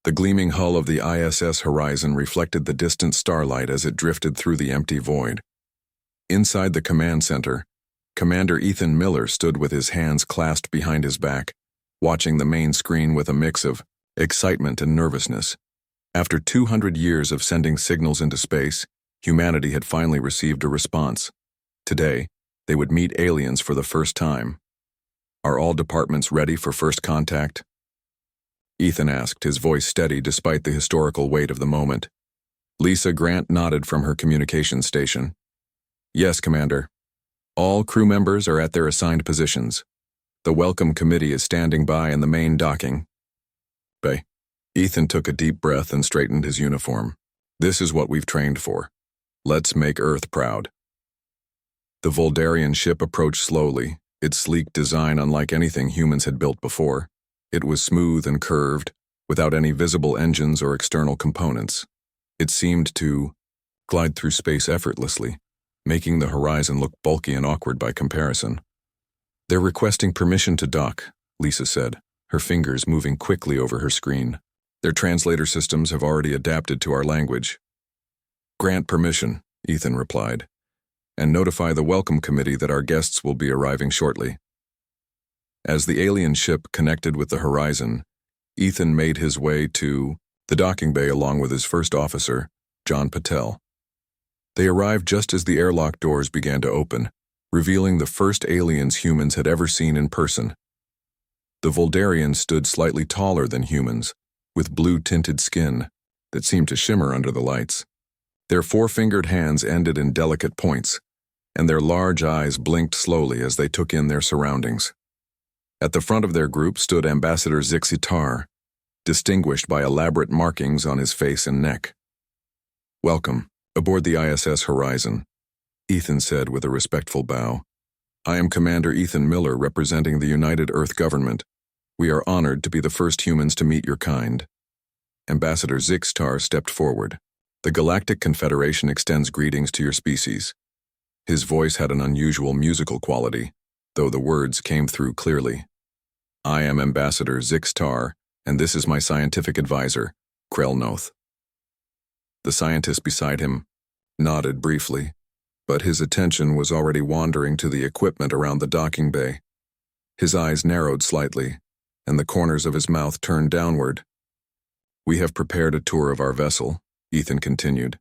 The gleaming hull of the ISS Horizon reflected the distant starlight as it drifted through the empty void. Inside the command center, Commander Ethan Miller stood with his hands clasped behind his back, watching the main screen with a mix of excitement and nervousness. After 200 years of sending signals into space, humanity had finally received a response. Today, they would meet aliens for the first time. Are all departments ready for first contact? Ethan asked, his voice steady despite the historical weight of the moment. Lisa Grant nodded from her communications station. Yes, Commander. All crew members are at their assigned positions. The welcome committee is standing by in the main docking bay. Ethan took a deep breath and straightened his uniform. This is what we've trained for. Let's make Earth proud. The Voldarian ship approached slowly, its sleek design unlike anything humans had built before. It was smooth and curved, without any visible engines or external components. It seemed to glide through space effortlessly, making the horizon look bulky and awkward by comparison. They're requesting permission to dock, Lisa said, her fingers moving quickly over her screen. Their translator systems have already adapted to our language. Grant permission, Ethan replied, and notify the welcome committee that our guests will be arriving shortly. As the alien ship connected with the horizon, Ethan made his way to the docking bay along with his first officer, John Patel. They arrived just as the airlock doors began to open, revealing the first aliens humans had ever seen in person. The Voldarians stood slightly taller than humans, with blue-tinted skin that seemed to shimmer under the lights. Their four-fingered hands ended in delicate points, and their large eyes blinked slowly as they took in their surroundings. At the front of their group stood Ambassador Zix Tar, distinguished by elaborate markings on his face and neck. Welcome, aboard the ISS Horizon, Ethan said with a respectful bow. I am Commander Ethan Miller representing the United Earth Government. We are honored to be the first humans to meet your kind. Ambassador Zix Tar stepped forward. The Galactic Confederation extends greetings to your species. His voice had an unusual musical quality, though the words came through clearly. I am Ambassador Zix Tar, and this is my scientific advisor, Krell Noth. The scientist beside him nodded briefly, but his attention was already wandering to the equipment around the docking bay. His eyes narrowed slightly, and the corners of his mouth turned downward. We have prepared a tour of our vessel, Ethan continued,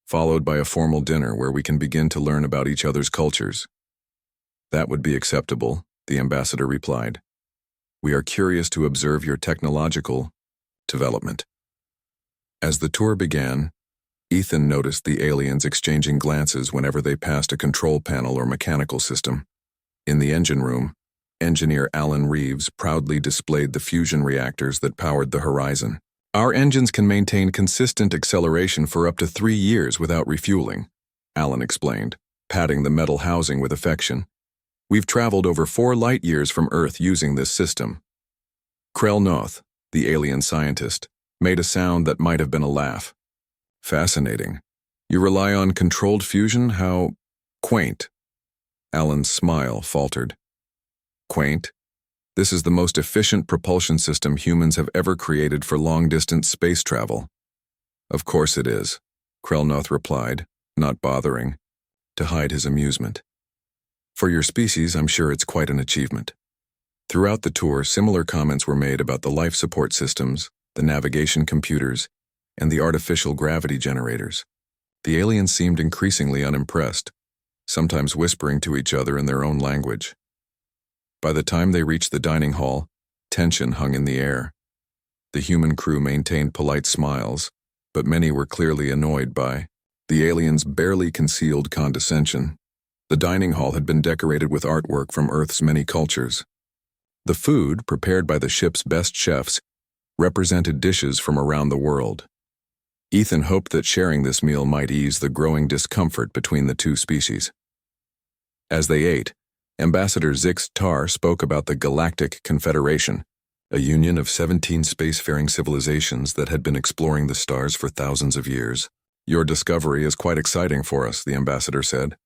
followed by a formal dinner where we can begin to learn about each other's cultures. That would be acceptable, the ambassador replied. We are curious to observe your technological development. As the tour began, Ethan noticed the aliens exchanging glances whenever they passed a control panel or mechanical system. In the engine room, engineer Alan Reeves proudly displayed the fusion reactors that powered the Horizon. Our engines can maintain consistent acceleration for up to 3 years without refueling, Alan explained, patting the metal housing with affection. We've traveled over 4 light years from Earth using this system. Krell Noth, the alien scientist, made a sound that might have been a laugh. Fascinating. You rely on controlled fusion? How quaint. Alan's smile faltered. Quaint? This is the most efficient propulsion system humans have ever created for long-distance space travel. Of course it is, Krell Noth replied, not bothering to hide his amusement. For your species, I'm sure it's quite an achievement. Throughout the tour, similar comments were made about the life support systems, the navigation computers, and the artificial gravity generators. The aliens seemed increasingly unimpressed, sometimes whispering to each other in their own language. By the time they reached the dining hall, tension hung in the air. The human crew maintained polite smiles, but many were clearly annoyed by the aliens' barely concealed condescension. The dining hall had been decorated with artwork from Earth's many cultures. The food, prepared by the ship's best chefs, represented dishes from around the world. Ethan hoped that sharing this meal might ease the growing discomfort between the two species. As they ate, Ambassador Zix Tar spoke about the Galactic Confederation, a union of 17 spacefaring civilizations that had been exploring the stars for thousands of years. Your discovery is quite exciting for us, the ambassador said.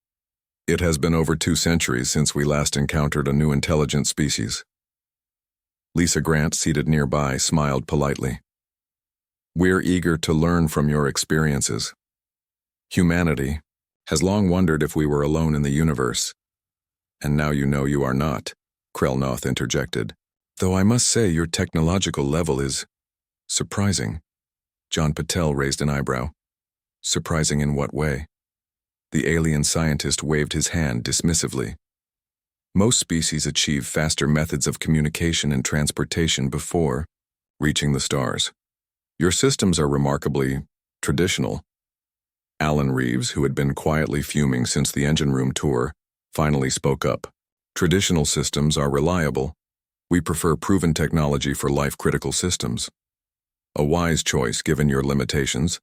It has been over 2 centuries since we last encountered a new intelligent species. Lisa Grant, seated nearby, smiled politely. We're eager to learn from your experiences. Humanity has long wondered if we were alone in the universe. And now you know you are not, Krelnoth interjected. Though I must say your technological level is surprising. John Patel raised an eyebrow. Surprising in what way? The alien scientist waved his hand dismissively. Most species achieve faster methods of communication and transportation before reaching the stars. Your systems are remarkably traditional. Alan Reeves, who had been quietly fuming since the engine room tour, finally spoke up. Traditional systems are reliable. We prefer proven technology for life-critical systems. A wise choice given your limitations,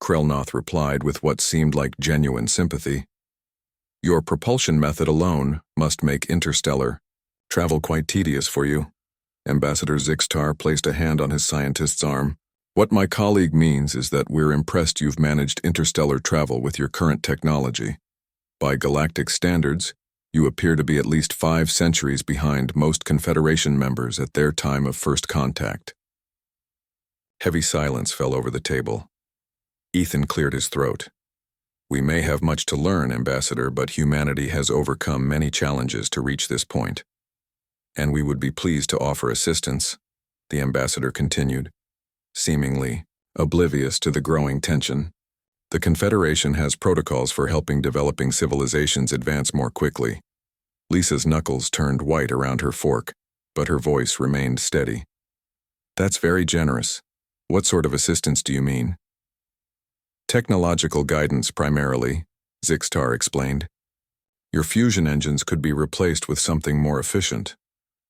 Krelnoth replied with what seemed like genuine sympathy. Your propulsion method alone must make interstellar travel quite tedious for you. Ambassador Zixtar placed a hand on his scientist's arm. What my colleague means is that we're impressed you've managed interstellar travel with your current technology. By galactic standards, you appear to be at least 5 centuries behind most Confederation members at their time of first contact. Heavy silence fell over the table. Ethan cleared his throat. We may have much to learn, Ambassador, but humanity has overcome many challenges to reach this point. And we would be pleased to offer assistance, the Ambassador continued, seemingly oblivious to the growing tension. The Confederation has protocols for helping developing civilizations advance more quickly. Lisa's knuckles turned white around her fork, but her voice remained steady. That's very generous. What sort of assistance do you mean? Technological guidance primarily, Zixtar explained. Your fusion engines could be replaced with something more efficient.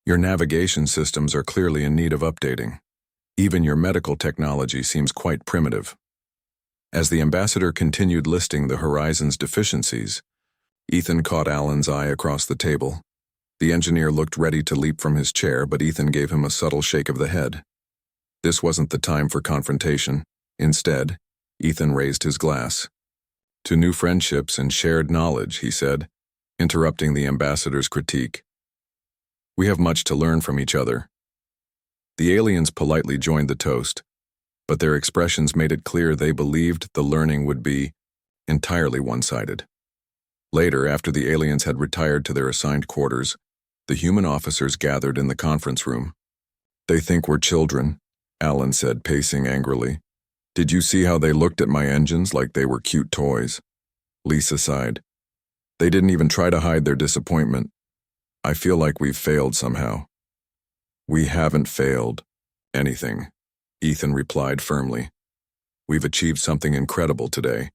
Your navigation systems are clearly in need of updating. Even your medical technology seems quite primitive. As the Ambassador continued listing the Horizon's deficiencies, Ethan caught Alan's eye across the table. The engineer looked ready to leap from his chair, but Ethan gave him a subtle shake of the head. This wasn't the time for confrontation. Instead, Ethan raised his glass. To new friendships and shared knowledge, he said, interrupting the Ambassador's critique. We have much to learn from each other. The aliens politely joined the toast, but their expressions made it clear they believed the learning would be entirely one-sided. Later, after the aliens had retired to their assigned quarters, the human officers gathered in the conference room. They think we're children, Alan said, pacing angrily. Did you see how they looked at my engines like they were cute toys? Lisa sighed. They didn't even try to hide their disappointment. I feel like we've failed somehow. We haven't failed anything, Ethan replied firmly. We've achieved something incredible today.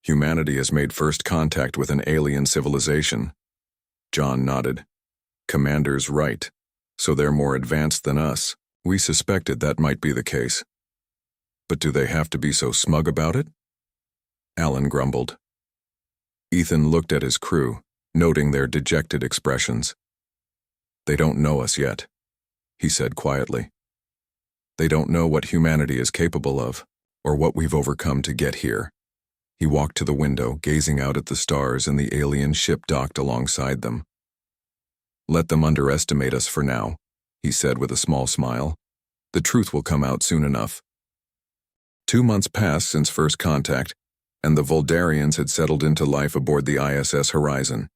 Humanity has made first contact with an alien civilization. John nodded. Commander's right. So they're more advanced than us. We suspected that might be the case. But do they have to be so smug about it? Alan grumbled. Ethan looked at his crew, noting their dejected expressions. They don't know us yet, he said quietly. They don't know what humanity is capable of, or what we've overcome to get here. He walked to the window, gazing out at the stars and the alien ship docked alongside them. Let them underestimate us for now, he said with a small smile. The truth will come out soon enough. 2 months passed since first contact, and the Voldarians had settled into life aboard the ISS Horizon.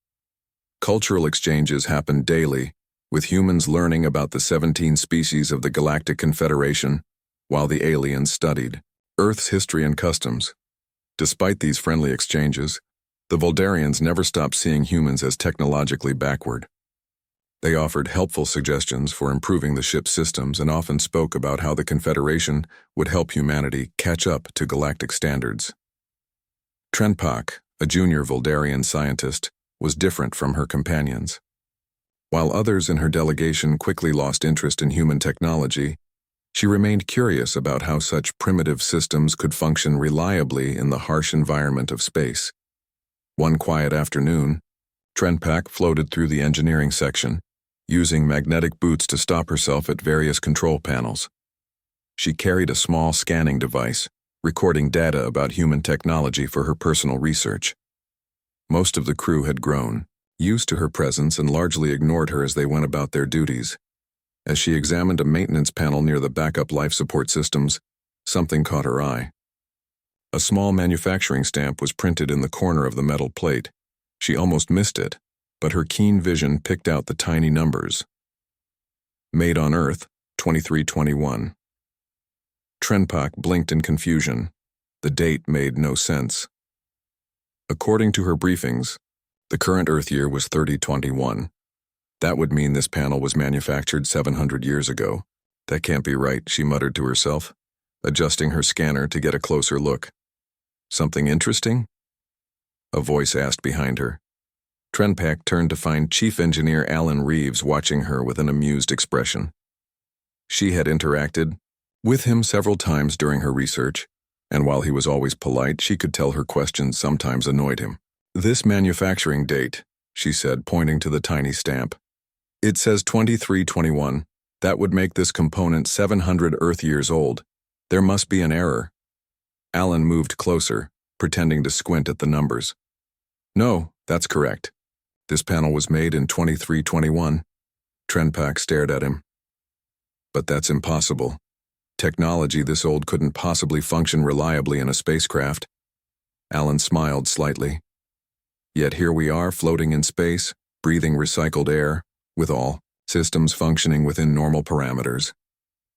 Cultural exchanges happened daily, with humans learning about the 17 species of the Galactic Confederation, while the aliens studied Earth's history and customs. Despite these friendly exchanges, the Voldarians never stopped seeing humans as technologically backward. They offered helpful suggestions for improving the ship's systems and often spoke about how the Confederation would help humanity catch up to galactic standards. Trenpak, a junior Voldarian scientist, was different from her companions. While others in her delegation quickly lost interest in human technology, she remained curious about how such primitive systems could function reliably in the harsh environment of space. One quiet afternoon, Trenpak floated through the engineering section, using magnetic boots to stop herself at various control panels. She carried a small scanning device, recording data about human technology for her personal research. Most of the crew had grown, used to her presence, and largely ignored her as they went about their duties. As she examined a maintenance panel near the backup life support systems, Something caught her eye. A small manufacturing stamp was printed in the corner of the metal plate. She almost missed it, but her keen vision picked out the tiny numbers. Made on Earth, 2321. Trenpak blinked in confusion. The date made no sense. According to her briefings, the current Earth year was 3021. That would mean this panel was manufactured 700 years ago. That can't be right, she muttered to herself, adjusting her scanner to get a closer look. Something interesting? A voice asked behind her. Trenpak turned to find Chief Engineer Alan Reeves watching her with an amused expression. She had interacted with him several times during her research, and while he was always polite, she could tell her questions sometimes annoyed him. This manufacturing date, she said, pointing to the tiny stamp. It says 2321. That would make this component 700 Earth years old. There must be an error. Alan moved closer, pretending to squint at the numbers. No, that's correct. This panel was made in 2321. Trenpak stared at him. But that's impossible. Technology this old couldn't possibly function reliably in a spacecraft. Alan smiled slightly. Yet here we are, floating in space, breathing recycled air, with all systems functioning within normal parameters.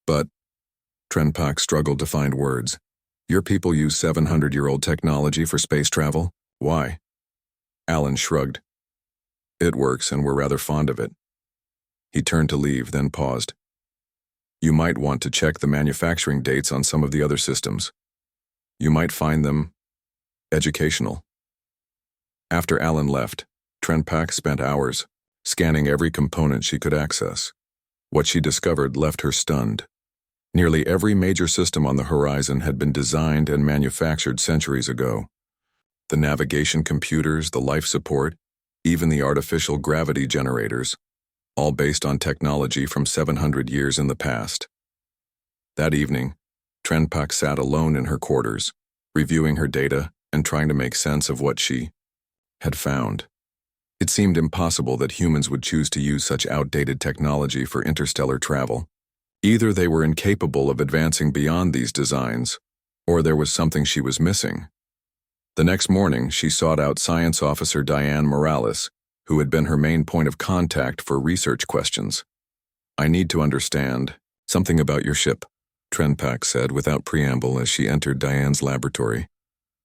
But, Trenpak struggled to find words. Your people use 700-year-old technology for space travel? Why? Alan shrugged. It works, and we're rather fond of it. He turned to leave, then paused. You might want to check the manufacturing dates on some of the other systems. You might find them educational. After Alan left, Trenpak spent hours scanning every component she could access. What she discovered left her stunned. Nearly every major system on the horizon had been designed and manufactured centuries ago. The navigation computers, the life support, even the artificial gravity generators, all based on technology from 700 years in the past. That evening, Trenpak sat alone in her quarters, reviewing her data and trying to make sense of what she had found. It seemed impossible that humans would choose to use such outdated technology for interstellar travel. Either they were incapable of advancing beyond these designs, or there was something she was missing. The next morning, she sought out Science Officer Diane Morales, who had been her main point of contact for research questions. I need to understand something about your ship, Trenpak said without preamble as she entered Diane's laboratory.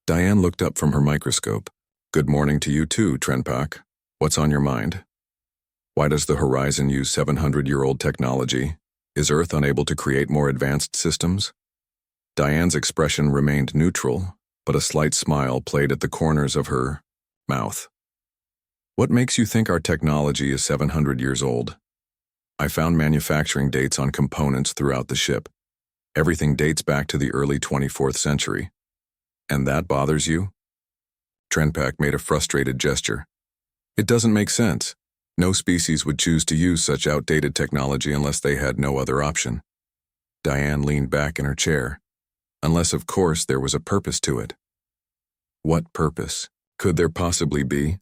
Diane looked up from her microscope. Good morning to you too, Trenpak. What's on your mind? Why does the Horizon use 700-year-old technology? Is Earth unable to create more advanced systems? Diane's expression remained neutral, but a slight smile played at the corners of her mouth. What makes you think our technology is 700 years old? I found manufacturing dates on components throughout the ship. Everything dates back to the early 24th century. And that bothers you? Trenpak made a frustrated gesture. It doesn't make sense. No species would choose to use such outdated technology unless they had no other option. Diane leaned back in her chair. Unless, of course, there was a purpose to it. What purpose could there possibly be?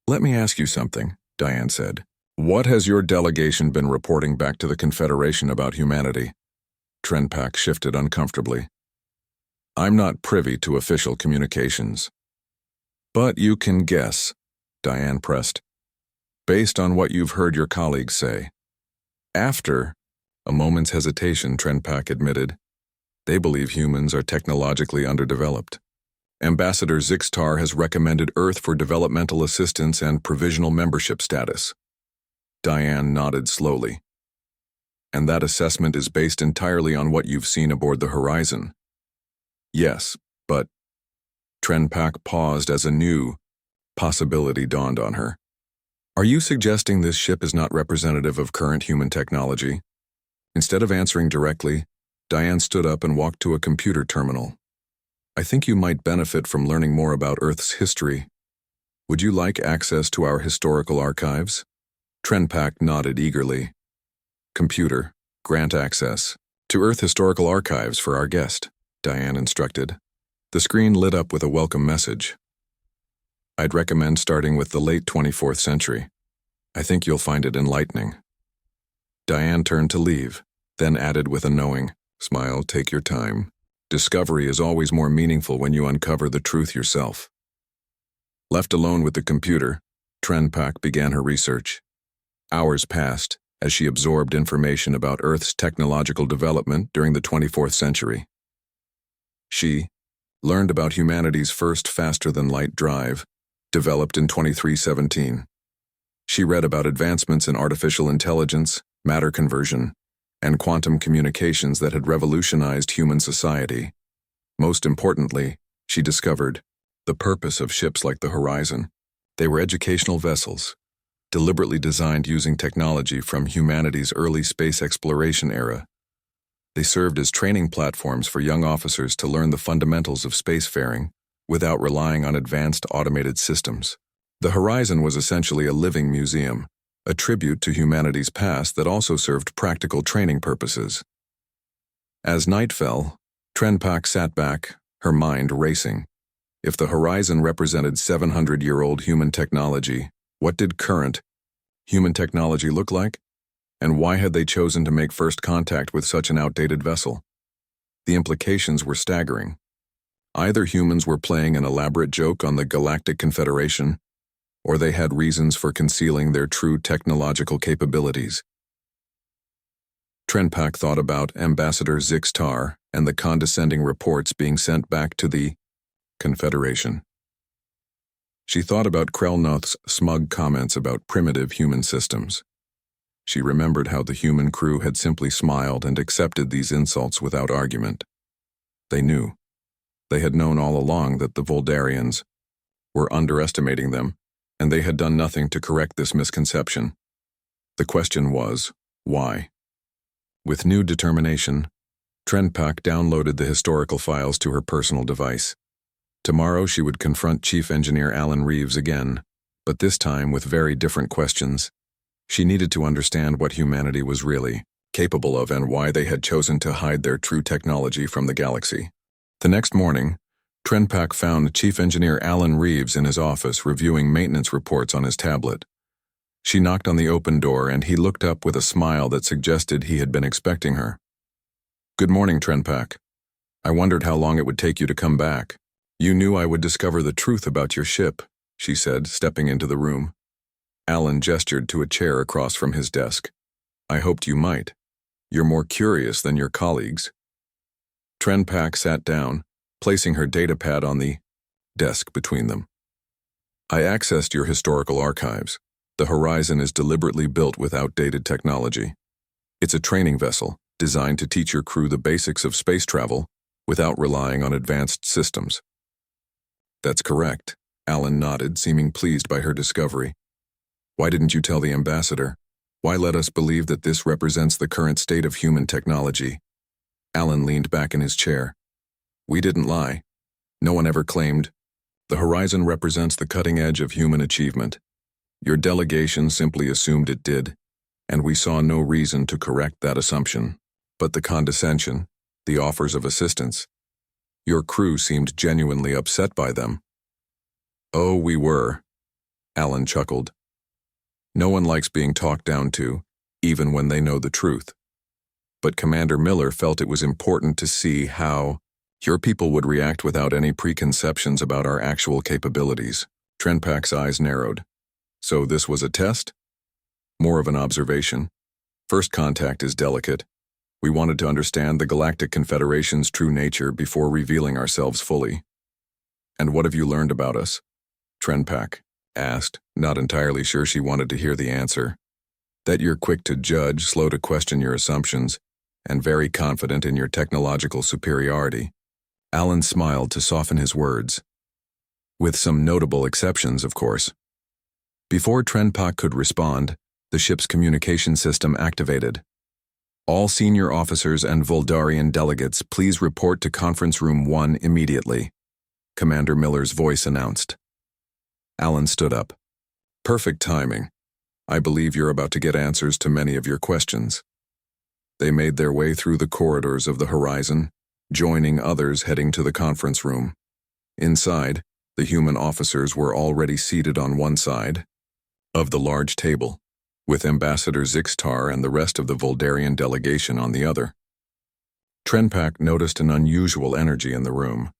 Let me ask you something, Diane said. What has your delegation been reporting back to the Confederation about humanity? Trenpak shifted uncomfortably. I'm not privy to official communications. But you can guess, Diane pressed, based on what you've heard your colleagues say. After a moment's hesitation, Trenpak admitted, they believe humans are technologically underdeveloped. Ambassador Zixtar has recommended Earth for developmental assistance and provisional membership status. Diane nodded slowly. And that assessment is based entirely on what you've seen aboard the Horizon. Yes, but Trenpak paused as a new possibility dawned on her. Are you suggesting this ship is not representative of current human technology? Instead of answering directly, Diane stood up and walked to a computer terminal. I think you might benefit from learning more about Earth's history. Would you like access to our historical archives? Trenpak nodded eagerly. Computer, grant access to Earth historical archives for our guest, Diane instructed. The screen lit up with a welcome message. I'd recommend starting with the late 24th century. I think you'll find it enlightening. Diane turned to leave, then added with a knowing smile, take your time. Discovery is always more meaningful when you uncover the truth yourself. Left alone with the computer, Trenpak began her research. Hours passed as she absorbed information about Earth's technological development during the 24th century. She learned about humanity's first faster-than-light drive, developed in 2317. She read about advancements in artificial intelligence, matter conversion, and quantum communications that had revolutionized human society. Most importantly, she discovered the purpose of ships like the Horizon. They were educational vessels, deliberately designed using technology from humanity's early space exploration era. They served as training platforms for young officers to learn the fundamentals of spacefaring without relying on advanced automated systems. The Horizon was essentially a living museum, a tribute to humanity's past that also served practical training purposes. As night fell, Trenpak sat back, her mind racing. If the Horizon represented 700-year-old human technology, what did current human technology look like? And why had they chosen to make first contact with such an outdated vessel? The implications were staggering. Either humans were playing an elaborate joke on the Galactic Confederation, or they had reasons for concealing their true technological capabilities. Trenpak thought about Ambassador Zixtar and the condescending reports being sent back to the Confederation. She thought about Krelnoth's smug comments about primitive human systems. She remembered how the human crew had simply smiled and accepted these insults without argument. They knew. They had known all along that the Voldarians were underestimating them, and they had done nothing to correct this misconception. The question was, why? With new determination, Trenpak downloaded the historical files to her personal device. Tomorrow she would confront Chief Engineer Alan Reeves again, but this time with very different questions. She needed to understand what humanity was really capable of and why they had chosen to hide their true technology from the galaxy. The next morning, Trenpak found Chief Engineer Alan Reeves in his office reviewing maintenance reports on his tablet. She knocked on the open door and he looked up with a smile that suggested he had been expecting her. "Good morning, Trenpak. I wondered how long it would take you to come back. You knew I would discover the truth about your ship," she said, stepping into the room. Alan gestured to a chair across from his desk. "I hoped you might. You're more curious than your colleagues." Trenpak sat down, placing her datapad on the desk between them. "I accessed your historical archives. The Horizon is deliberately built with outdated technology. It's a training vessel designed to teach your crew the basics of space travel without relying on advanced systems." "That's correct," Alan nodded, seeming pleased by her discovery. "Why didn't you tell the ambassador? Why let us believe that this represents the current state of human technology?" Alan leaned back in his chair. "We didn't lie. No one ever claimed. The Horizon represents the cutting edge of human achievement. Your delegation simply assumed it did, and we saw no reason to correct that assumption. But the condescension, the offers of assistance, your crew seemed genuinely upset by them." "Oh, we were," Alan chuckled. "No one likes being talked down to, even when they know the truth. But Commander Miller felt it was important to see how your people would react without any preconceptions about our actual capabilities." Trenpak's eyes narrowed. "So this was a test?" "More of an observation. First contact is delicate. We wanted to understand the Galactic Confederation's true nature before revealing ourselves fully." "And what have you learned about us?" Trenpak asked, not entirely sure she wanted to hear the answer. "That you're quick to judge, slow to question your assumptions, and very confident in your technological superiority." Alan smiled to soften his words. "With some notable exceptions, of course." Before Trenpak could respond, the ship's communication system activated. "All senior officers and Voldarian delegates, please report to Conference Room 1 immediately," Commander Miller's voice announced. Alan stood up. "Perfect timing. I believe you're about to get answers to many of your questions." They made their way through the corridors of the Horizon, joining others heading to the conference room. Inside, the human officers were already seated on one side of the large table, with Ambassador Zixtar and the rest of the Voldarian delegation on the other. Trenpak noticed an unusual energy in the room.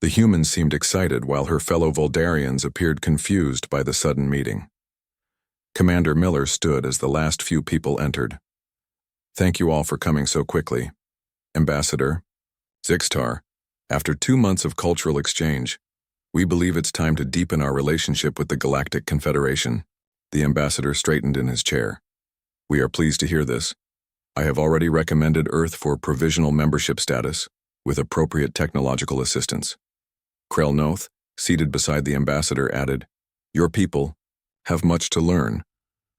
The humans seemed excited while her fellow Voldarians appeared confused by the sudden meeting. Commander Miller stood as the last few people entered. "Thank you all for coming so quickly. Ambassador Zixtar, after 2 months of cultural exchange, we believe it's time to deepen our relationship with the Galactic Confederation." The ambassador straightened in his chair. "We are pleased to hear this. I have already recommended Earth for provisional membership status, with appropriate technological assistance." Krell Noth, seated beside the ambassador, added, "Your people have much to learn,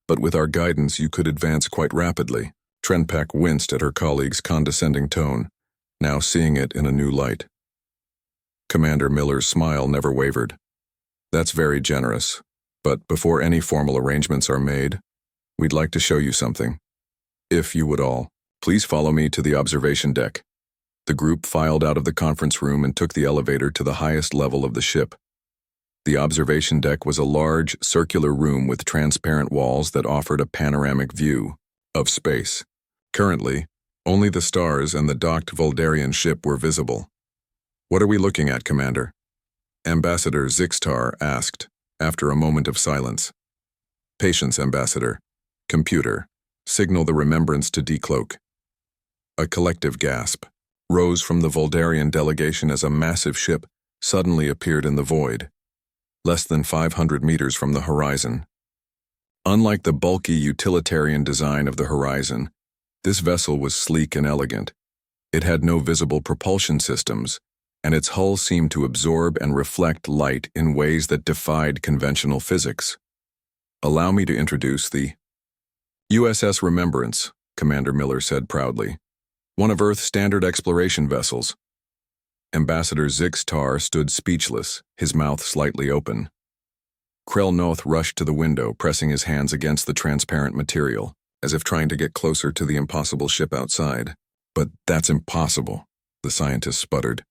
but with our guidance you could advance quite rapidly." Trenpak winced at her colleague's condescending tone, now seeing it in a new light. Commander Miller's smile never wavered. "That's very generous, but before any formal arrangements are made, we'd like to show you something. If you would all, please follow me to the observation deck." The group filed out of the conference room and took the elevator to the highest level of the ship. The observation deck was a large, circular room with transparent walls that offered a panoramic view of space. Currently, only the stars and the docked Voldarian ship were visible. "What are we looking at, Commander?" Ambassador Zixtar asked, after a moment of silence. "Patience, Ambassador. Computer, signal the remembrance to decloak." A collective gasp rose from the Voldarian delegation as a massive ship suddenly appeared in the void, less than 500 meters from the horizon. Unlike the bulky utilitarian design of the Horizon, this vessel was sleek and elegant. It had no visible propulsion systems, and its hull seemed to absorb and reflect light in ways that defied conventional physics. "Allow me to introduce the USS Remembrance," Commander Miller said proudly. "One of Earth's standard exploration vessels." Ambassador Zixtar stood speechless, his mouth slightly open. Krell Noth rushed to the window, pressing his hands against the transparent material, as if trying to get closer to the impossible ship outside. "But that's impossible," the scientist sputtered.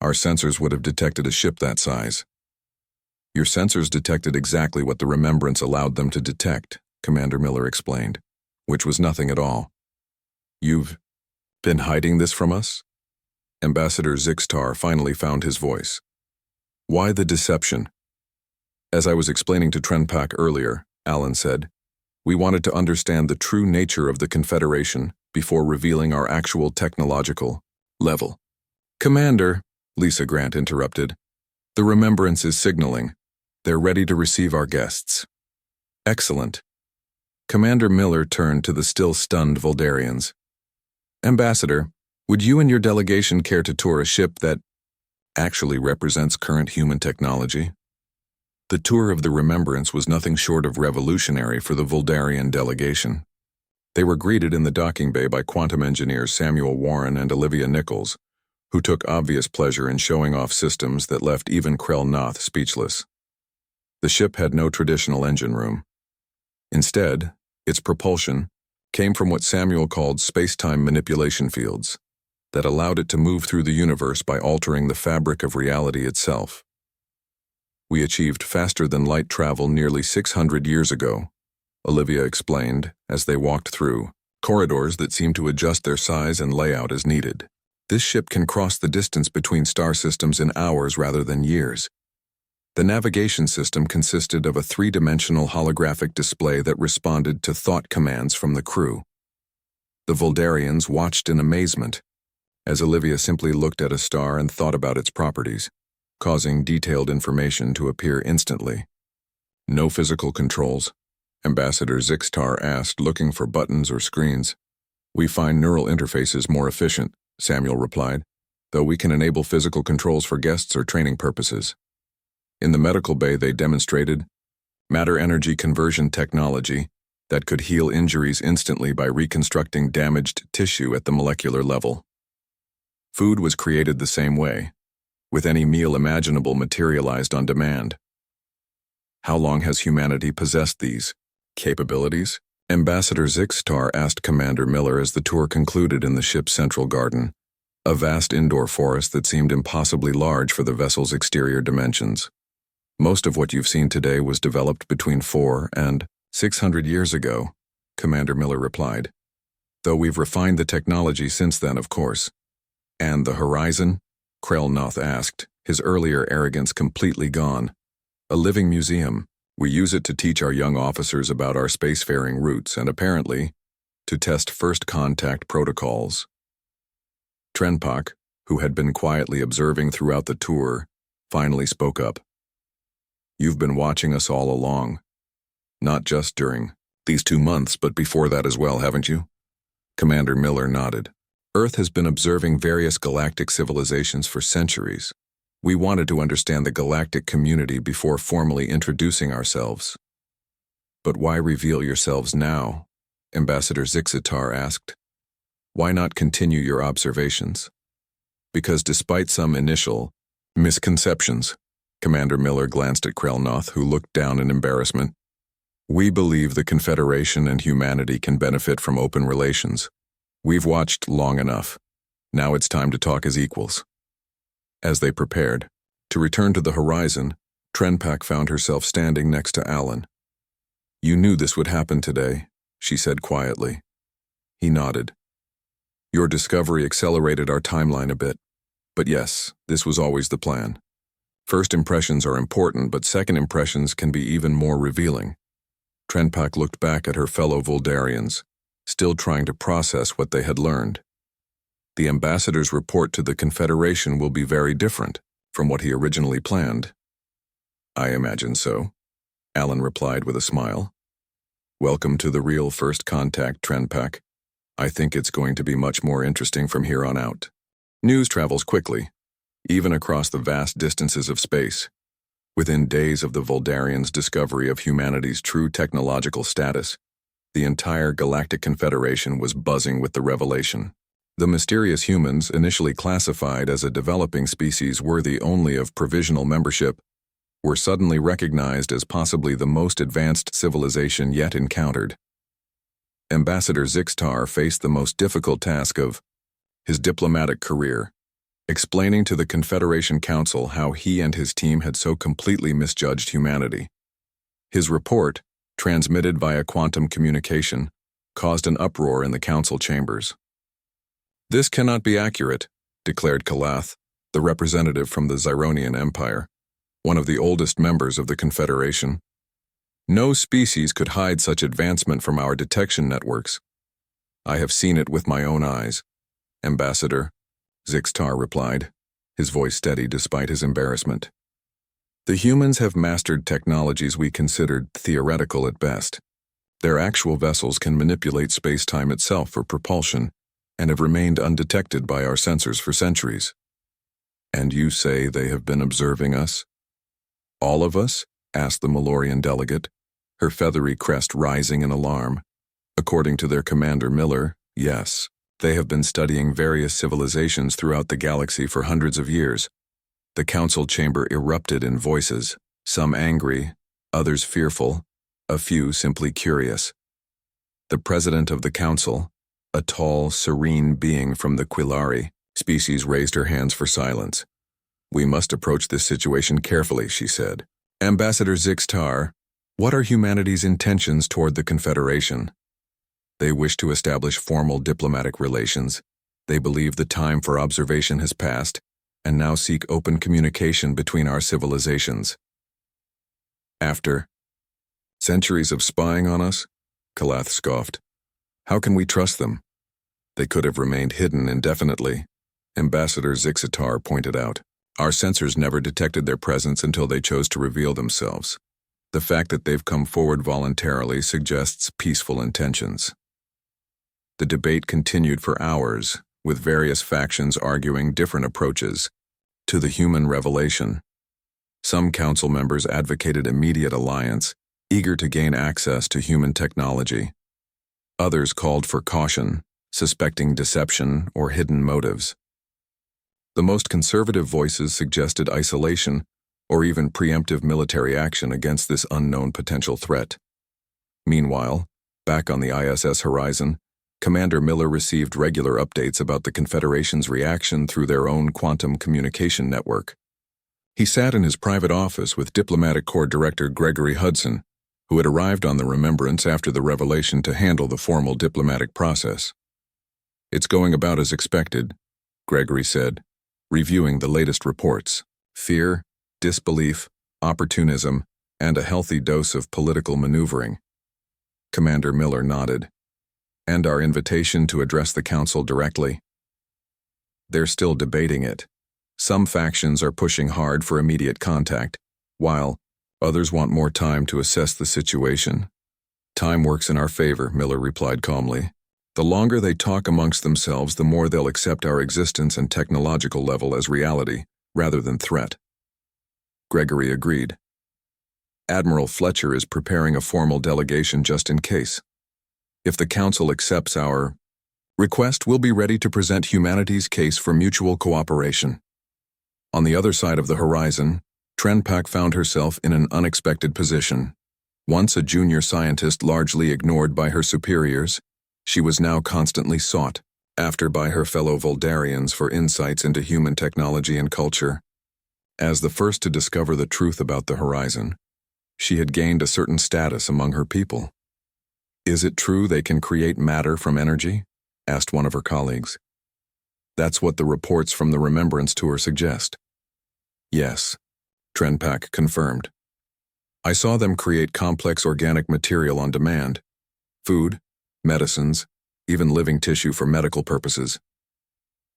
"Our sensors would have detected a ship that size." "Your sensors detected exactly what the remembrance allowed them to detect," Commander Miller explained, "which was nothing at all." "You've been hiding this from us?" Ambassador Zixtar finally found his voice. "Why the deception?" "As I was explaining to Trenpak earlier," Alan said, "we wanted to understand the true nature of the Confederation before revealing our actual technological level." "Commander," Lisa Grant interrupted, "the remembrance is signaling. They're ready to receive our guests." "Excellent." Commander Miller turned to the still stunned Voldarians. "Ambassador, would you and your delegation care to tour a ship that actually represents current human technology?" The tour of the Remembrance was nothing short of revolutionary for the Voldarian delegation. They were greeted in the docking bay by quantum engineers Samuel Warren and Olivia Nichols, who took obvious pleasure in showing off systems that left even Krell Noth speechless. The ship had no traditional engine room. Instead, its propulsion came from what Samuel called space-time manipulation fields that allowed it to move through the universe by altering the fabric of reality itself. "We achieved faster-than-light travel nearly 600 years ago," Olivia explained as they walked through corridors that seemed to adjust their size and layout as needed. "This ship can cross the distance between star systems in hours rather than years." The navigation system consisted of a 3-dimensional holographic display that responded to thought commands from the crew. The Voldarians watched in amazement as Olivia simply looked at a star and thought about its properties, causing detailed information to appear instantly. "No physical controls?" Ambassador Zixtar asked, looking for buttons or screens. "We find neural interfaces more efficient," Samuel replied, "though we can enable physical controls for guests or training purposes." In the medical bay, they demonstrated matter-energy conversion technology that could heal injuries instantly by reconstructing damaged tissue at the molecular level. Food was created the same way, with any meal imaginable materialized on demand. How long has humanity possessed these capabilities? Ambassador Zixtar asked Commander Miller as the tour concluded in the ship's central garden, a vast indoor forest that seemed impossibly large for the vessel's exterior dimensions. "Most of what you've seen today was developed between 400 and 600 years ago," Commander Miller replied. "Though we've refined the technology since then, of course. And the horizon? Krelnoth asked, his earlier arrogance completely gone. A living museum. We use it to teach our young officers about our spacefaring routes and apparently to test first contact protocols. Trenpak, who had been quietly observing throughout the tour, finally spoke up. You've been watching us all along. Not just during these 2 months, but before that as well, haven't you? Commander Miller nodded. Earth has been observing various galactic civilizations for centuries. We wanted to understand the galactic community before formally introducing ourselves. But why reveal yourselves now? Ambassador Zixitar asked. Why not continue your observations? Because despite some initial misconceptions, Commander Miller glanced at Krelnoth, who looked down in embarrassment. We believe the Confederation and humanity can benefit from open relations. We've watched long enough. Now it's time to talk as equals. As they prepared to return to the horizon, Trenpak found herself standing next to Alan. You knew this would happen today, she said quietly. He nodded. Your discovery accelerated our timeline a bit. But yes, this was always the plan. First impressions are important, but second impressions can be even more revealing. Trenpak looked back at her fellow Voldarians, still trying to process what they had learned. The ambassador's report to the Confederation will be very different from what he originally planned. I imagine so, Alan replied with a smile. Welcome to the real first contact, Trenpak. I think it's going to be much more interesting from here on out. News travels quickly, even across the vast distances of space. Within days of the Voldarians' discovery of humanity's true technological status, the entire Galactic Confederation was buzzing with the revelation. The mysterious humans, initially classified as a developing species worthy only of provisional membership, were suddenly recognized as possibly the most advanced civilization yet encountered. Ambassador Zixtar faced the most difficult task of his diplomatic career, explaining to the Confederation Council how he and his team had so completely misjudged humanity. His report, transmitted via quantum communication, caused an uproar in the council chambers. This cannot be accurate, declared Kalath, the representative from the Zyronian Empire, one of the oldest members of the Confederation. No species could hide such advancement from our detection networks. I have seen it with my own eyes, Ambassador, Zixtar replied, his voice steady despite his embarrassment. The humans have mastered technologies we considered theoretical at best. Their actual vessels can manipulate space-time itself for propulsion and have remained undetected by our sensors for centuries. And you say they have been observing us? All of us? Asked the Malorian delegate, her feathery crest rising in alarm. According to their commander Miller, yes. They have been studying various civilizations throughout the galaxy for hundreds of years. The council chamber erupted in voices, some angry, others fearful, a few simply curious. The president of the council, a tall, serene being from the Quillari species, raised her hands for silence. We must approach this situation carefully, she said. Ambassador Zixtar, what are humanity's intentions toward the Confederation? They wish to establish formal diplomatic relations. They believe the time for observation has passed, and now seek open communication between our civilizations. After centuries of spying on us, Kalath scoffed. How can we trust them? They could have remained hidden indefinitely, Ambassador Zixitar pointed out. Our sensors never detected their presence until they chose to reveal themselves. The fact that they've come forward voluntarily suggests peaceful intentions. The debate continued for hours, with various factions arguing different approaches to the human revelation. Some council members advocated immediate alliance, eager to gain access to human technology. Others called for caution, suspecting deception or hidden motives. The most conservative voices suggested isolation or even preemptive military action against this unknown potential threat. Meanwhile, back on the ISS horizon, Commander Miller received regular updates about the Confederation's reaction through their own quantum communication network. He sat in his private office with Diplomatic Corps Director Gregory Hudson, who had arrived on the Remembrance after the revelation to handle the formal diplomatic process. It's going about as expected, Gregory said, reviewing the latest reports. Fear, disbelief, opportunism, and a healthy dose of political maneuvering. Commander Miller nodded. And our invitation to address the council directly? They're still debating it. Some factions are pushing hard for immediate contact, while others want more time to assess the situation. Time works in our favor, Miller replied calmly. The longer they talk amongst themselves, the more they'll accept our existence and technological level as reality, rather than threat. Gregory agreed. Admiral Fletcher is preparing a formal delegation just in case. If the Council accepts our request, we'll be ready to present humanity's case for mutual cooperation. On the other side of the horizon, Trenpak found herself in an unexpected position. Once a junior scientist largely ignored by her superiors, she was now constantly sought after by her fellow Voldarians for insights into human technology and culture. As the first to discover the truth about the horizon, she had gained a certain status among her people. Is it true they can create matter from energy? Asked one of her colleagues. That's what the reports from the Remembrance Tour suggest. Yes, Trenpak confirmed. I saw them create complex organic material on demand. Food, medicines, even living tissue for medical purposes.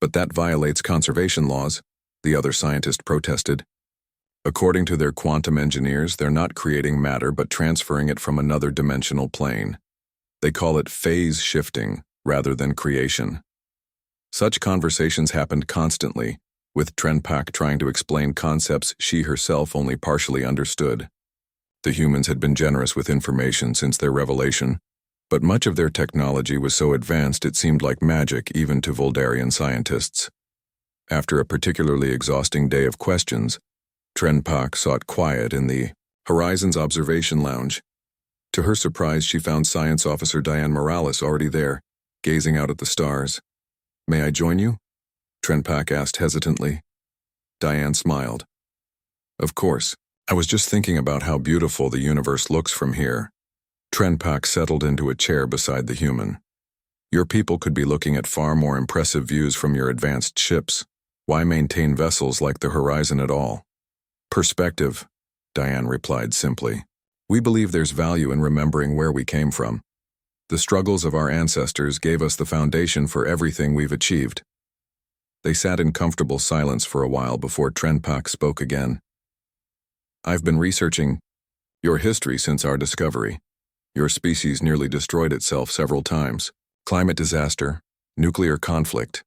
But that violates conservation laws, the other scientist protested. According to their quantum engineers, they're not creating matter but transferring it from another dimensional plane. They call it phase shifting rather than creation. Such conversations happened constantly, with Trenpak trying to explain concepts she herself only partially understood. The humans had been generous with information since their revelation, but much of their technology was so advanced it seemed like magic even to Voldarian scientists. After a particularly exhausting day of questions, Trenpak sought quiet in the Horizons Observation Lounge. To her surprise, she found Science Officer Diane Morales already there, gazing out at the stars. May I join you? Trenpak asked hesitantly. Diane smiled. Of course, I was just thinking about how beautiful the universe looks from here. Trenpak settled into a chair beside the human. Your people could be looking at far more impressive views from your advanced ships. Why maintain vessels like the Horizon at all? Perspective, Diane replied simply. We believe there's value in remembering where we came from. The struggles of our ancestors gave us the foundation for everything we've achieved. They sat in comfortable silence for a while before Trenpak spoke again. I've been researching your history since our discovery. Your species nearly destroyed itself several times. Climate disaster, nuclear conflict,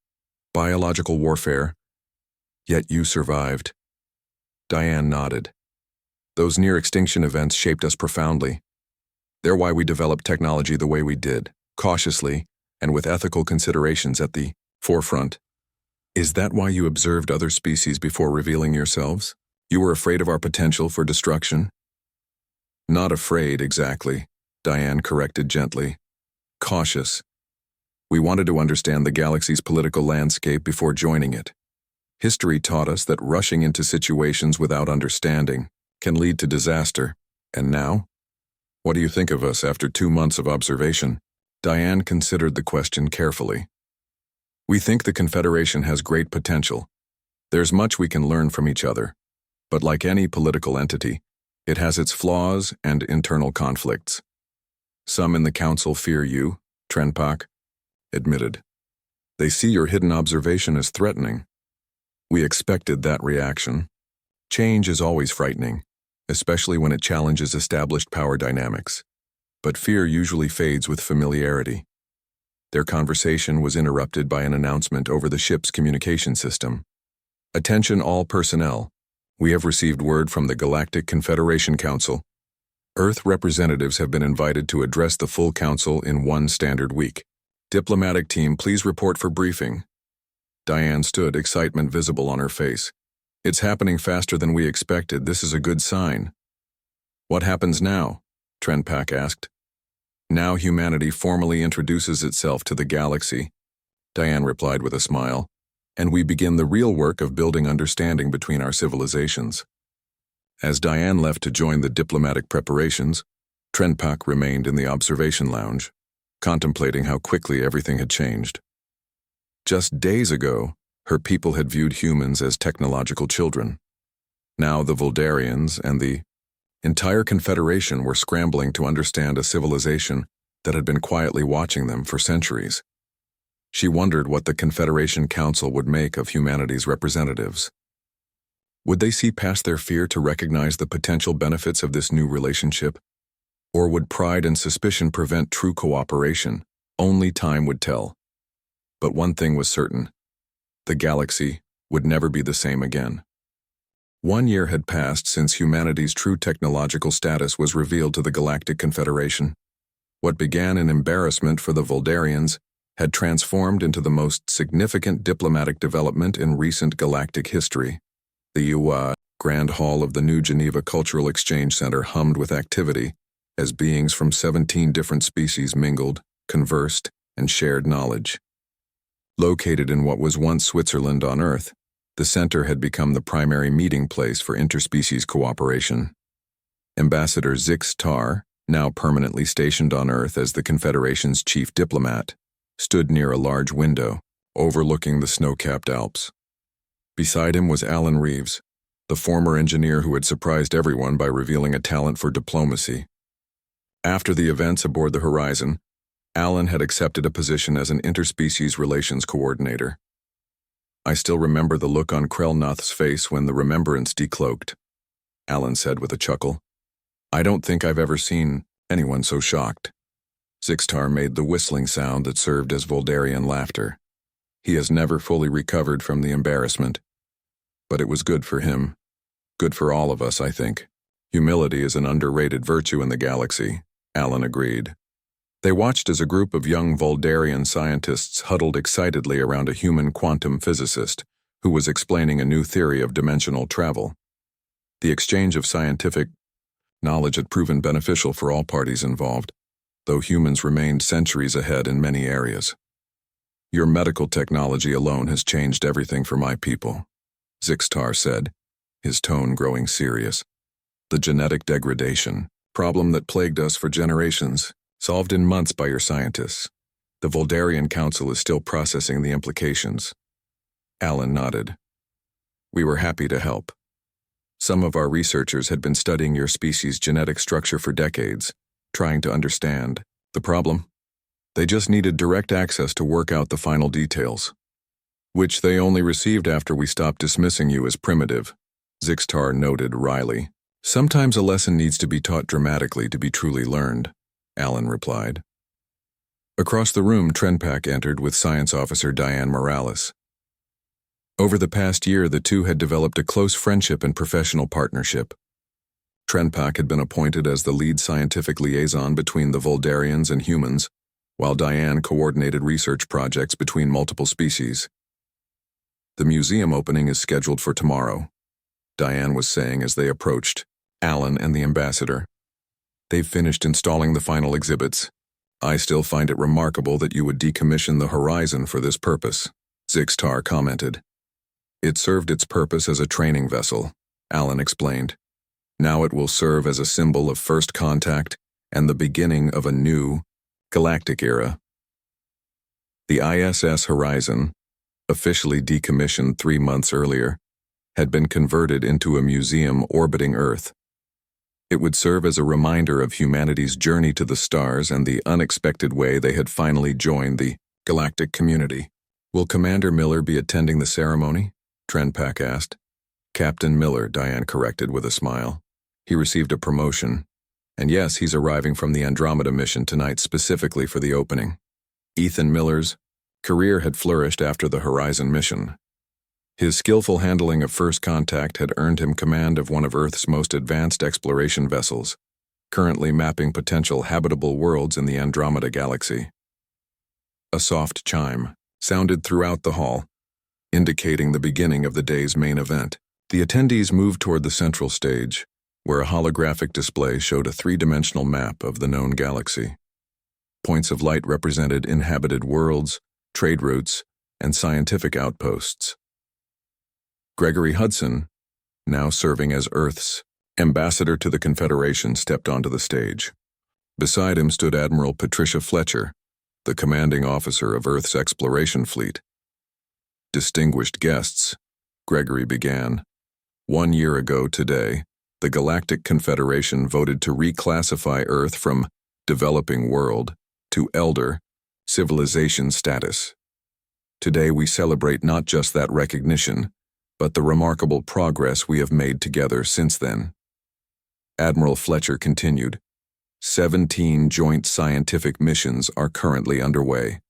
biological warfare. Yet you survived. Diane nodded. Those near-extinction events shaped us profoundly. They're why we developed technology the way we did, cautiously, and with ethical considerations at the forefront. Is that why you observed other species before revealing yourselves? You were afraid of our potential for destruction? Not afraid, exactly, Diane corrected gently. Cautious. We wanted to understand the galaxy's political landscape before joining it. History taught us that rushing into situations without understanding can lead to disaster. And now? What do you think of us after 2 months of observation? Diane considered the question carefully. We think the Confederation has great potential. There's much we can learn from each other. But like any political entity, it has its flaws and internal conflicts. Some in the Council fear you, Trenpak admitted. They see your hidden observation as threatening. We expected that reaction. Change is always frightening, especially when it challenges established power dynamics. But fear usually fades with familiarity. Their conversation was interrupted by an announcement over the ship's communication system. Attention all personnel. We have received word from the Galactic Confederation Council. Earth representatives have been invited to address the full council in 1 standard week. Diplomatic team, please report for briefing. Diane stood, excitement visible on her face. It's happening faster than we expected. This is a good sign. What happens now? Trenpak asked. Now humanity formally introduces itself to the galaxy, Diane replied with a smile, and we begin the real work of building understanding between our civilizations. As Diane left to join the diplomatic preparations, Trenpak remained in the observation lounge, contemplating how quickly everything had changed. Just days ago, Her people had viewed humans as technological children. Now the Vuldarians and the entire Confederation were scrambling to understand a civilization that had been quietly watching them for centuries. She wondered what the Confederation Council would make of humanity's representatives. Would they see past their fear to recognize the potential benefits of this new relationship? Or would pride and suspicion prevent true cooperation? Only time would tell. But one thing was certain: the galaxy would never be the same again. 1 year had passed since humanity's true technological status was revealed to the Galactic Confederation. What began in embarrassment for the Vuldarians had transformed into the most significant diplomatic development in recent galactic history. The Grand Hall of the New Geneva Cultural Exchange Center hummed with activity as beings from 17 different species mingled, conversed, and shared knowledge. Located in what was once Switzerland on Earth, the center had become the primary meeting place for interspecies cooperation. Ambassador Zix Tar, now permanently stationed on Earth as the Confederation's chief diplomat, stood near a large window, overlooking the snow-capped Alps. Beside him was Alan Reeves, the former engineer who had surprised everyone by revealing a talent for diplomacy. After the events aboard the Horizon, Alan had accepted a position as an interspecies relations coordinator. "I still remember the look on Krelnoth's face when the remembrance decloaked," Alan said with a chuckle. "I don't think I've ever seen anyone so shocked." Zixtar made the whistling sound that served as Vuldarian laughter. "He has never fully recovered from the embarrassment. But it was good for him. Good for all of us, I think. Humility is an underrated virtue in the galaxy," Alan agreed. They watched as a group of young Vuldarian scientists huddled excitedly around a human quantum physicist who was explaining a new theory of dimensional travel. The exchange of scientific knowledge had proven beneficial for all parties involved, though humans remained centuries ahead in many areas. "Your medical technology alone has changed everything for my people," Zixtar said, his tone growing serious. "The genetic degradation problem that plagued us for generations, solved in months by your scientists. The Vuldarian Council is still processing the implications." Alan nodded. "We were happy to help. Some of our researchers had been studying your species' genetic structure for decades, trying to understand the problem. They just needed direct access to work out the final details, which they only received after we stopped dismissing you as primitive," Zixtar noted wryly. "Sometimes a lesson needs to be taught dramatically to be truly learned," Alan replied. Across the room, Trenpak entered with Science Officer Diane Morales. Over the past year, the two had developed a close friendship and professional partnership. Trenpak had been appointed as the lead scientific liaison between the Vuldarians and humans, while Diane coordinated research projects between multiple species. "The museum opening is scheduled for tomorrow," Diane was saying as they approached Alan and the ambassador. "They've finished installing the final exhibits. I still find it remarkable that you would decommission the Horizon for this purpose," Zixtar commented. "It served its purpose as a training vessel," Alan explained. "Now it will serve as a symbol of first contact and the beginning of a new galactic era." The ISS Horizon, officially decommissioned 3 months earlier, had been converted into a museum orbiting Earth. It would serve as a reminder of humanity's journey to the stars and the unexpected way they had finally joined the galactic community. "Will Commander Miller be attending the ceremony?" Trenpak asked. "Captain Miller," Diane corrected with a smile. "He received a promotion. And yes, he's arriving from the Andromeda mission tonight specifically for the opening." Ethan Miller's career had flourished after the Horizon mission. His skillful handling of first contact had earned him command of one of Earth's most advanced exploration vessels, currently mapping potential habitable worlds in the Andromeda galaxy. A soft chime sounded throughout the hall, indicating the beginning of the day's main event. The attendees moved toward the central stage, where a holographic display showed a 3-dimensional map of the known galaxy. Points of light represented inhabited worlds, trade routes, and scientific outposts. Gregory Hudson, now serving as Earth's ambassador to the Confederation, stepped onto the stage. Beside him stood Admiral Patricia Fletcher, the commanding officer of Earth's exploration fleet. Distinguished guests, Gregory began. 1 year ago today, the Galactic Confederation voted to reclassify Earth from developing world to elder civilization status. Today we celebrate not just that recognition, but the remarkable progress we have made together since then. Admiral Fletcher continued. 17 joint scientific missions are currently underway.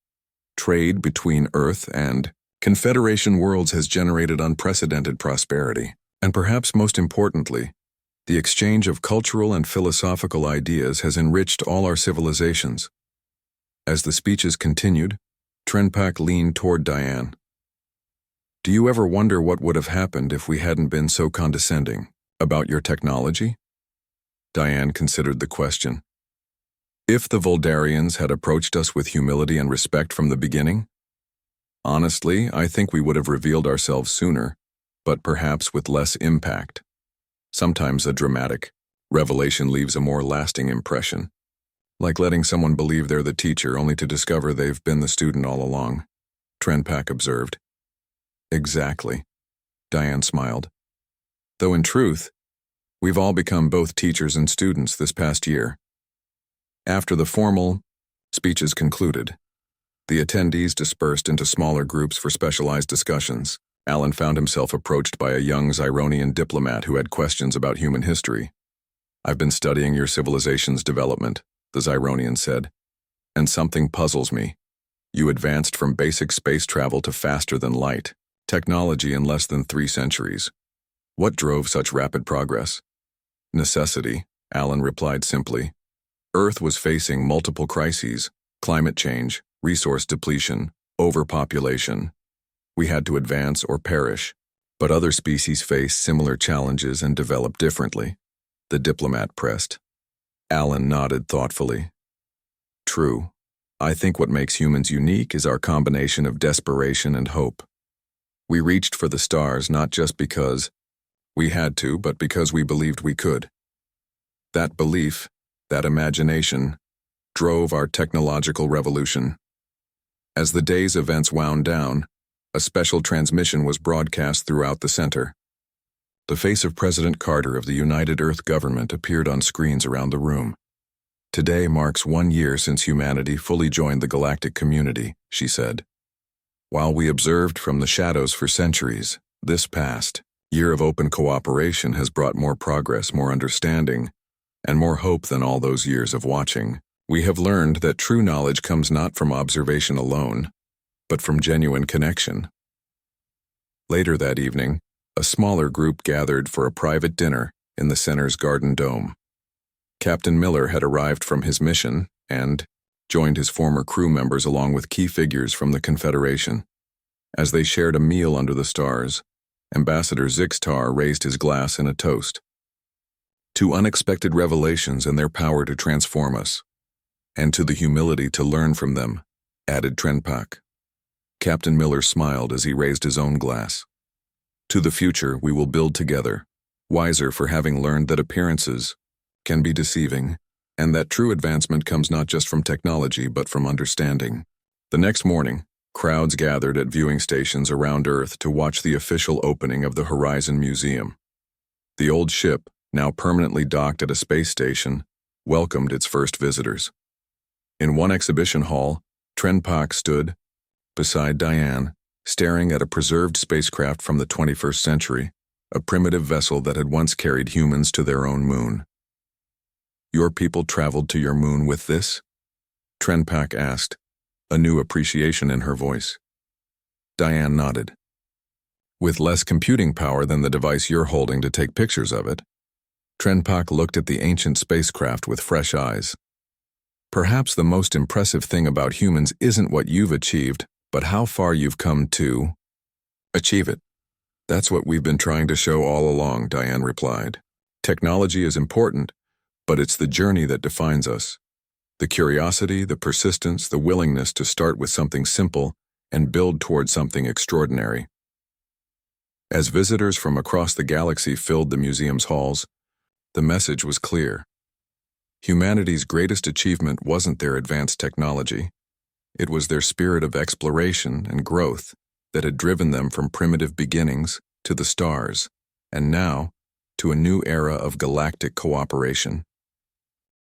Trade between Earth and Confederation worlds has generated unprecedented prosperity, and perhaps most importantly, the exchange of cultural and philosophical ideas has enriched all our civilizations. As the speeches continued, Trenpak leaned toward Diane. Do you ever wonder what would have happened if we hadn't been so condescending about your technology? Diane considered the question. If the Voldarians had approached us with humility and respect from the beginning? Honestly, I think we would have revealed ourselves sooner, but perhaps with less impact. Sometimes a dramatic revelation leaves a more lasting impression, like letting someone believe they're the teacher only to discover they've been the student all along, Trenpak observed. Exactly, Diane smiled. Though in truth, we've all become both teachers and students this past year. After the formal speeches concluded, the attendees dispersed into smaller groups for specialized discussions. Alan found himself approached by a young Zyronian diplomat who had questions about human history. I've been studying your civilization's development, the Zyronian said, and something puzzles me. You advanced from basic space travel to faster than light technology in less than 3 centuries. What drove such rapid progress? Necessity, Alan replied simply. Earth was facing multiple crises: climate change, resource depletion, overpopulation. We had to advance or perish, but other species face similar challenges and develop differently, the diplomat pressed. Alan nodded thoughtfully. True. I think what makes humans unique is our combination of desperation and hope. We reached for the stars not just because we had to, but because we believed we could. That belief, that imagination, drove our technological revolution. As the day's events wound down, a special transmission was broadcast throughout the center. The face of President Carter of the United Earth Government appeared on screens around the room. Today marks 1 year since humanity fully joined the galactic community, she said. While we observed from the shadows for centuries, this past year of open cooperation has brought more progress, more understanding, and more hope than all those years of watching. We have learned that true knowledge comes not from observation alone, but from genuine connection. Later that evening, a smaller group gathered for a private dinner in the center's garden dome. Captain Miller had arrived from his mission and joined his former crew members along with key figures from the Confederation. As they shared a meal under the stars, Ambassador Zixtar raised his glass in a toast. To unexpected revelations and their power to transform us, and to the humility to learn from them, added Trenpak. Captain Miller smiled as he raised his own glass. To the future we will build together, wiser for having learned that appearances can be deceiving, and that true advancement comes not just from technology but from understanding. The next morning, crowds gathered at viewing stations around Earth to watch the official opening of the Horizon Museum. The old ship, now permanently docked at a space station, welcomed its first visitors. In one exhibition hall, Trenpak stood beside Diane, staring at a preserved spacecraft from the 21st century, a primitive vessel that had once carried humans to their own moon. Your people traveled to your moon with this? Trenpak asked, a new appreciation in her voice. Diane nodded. With less computing power than the device you're holding to take pictures of it. Trenpak looked at the ancient spacecraft with fresh eyes. Perhaps the most impressive thing about humans isn't what you've achieved, but how far you've come to achieve it. That's what we've been trying to show all along, Diane replied. Technology is important, but it's the journey that defines us. The curiosity, the persistence, the willingness to start with something simple and build toward something extraordinary. As visitors from across the galaxy filled the museum's halls, the message was clear. Humanity's greatest achievement wasn't their advanced technology. It was their spirit of exploration and growth that had driven them from primitive beginnings to the stars, and now to a new era of galactic cooperation.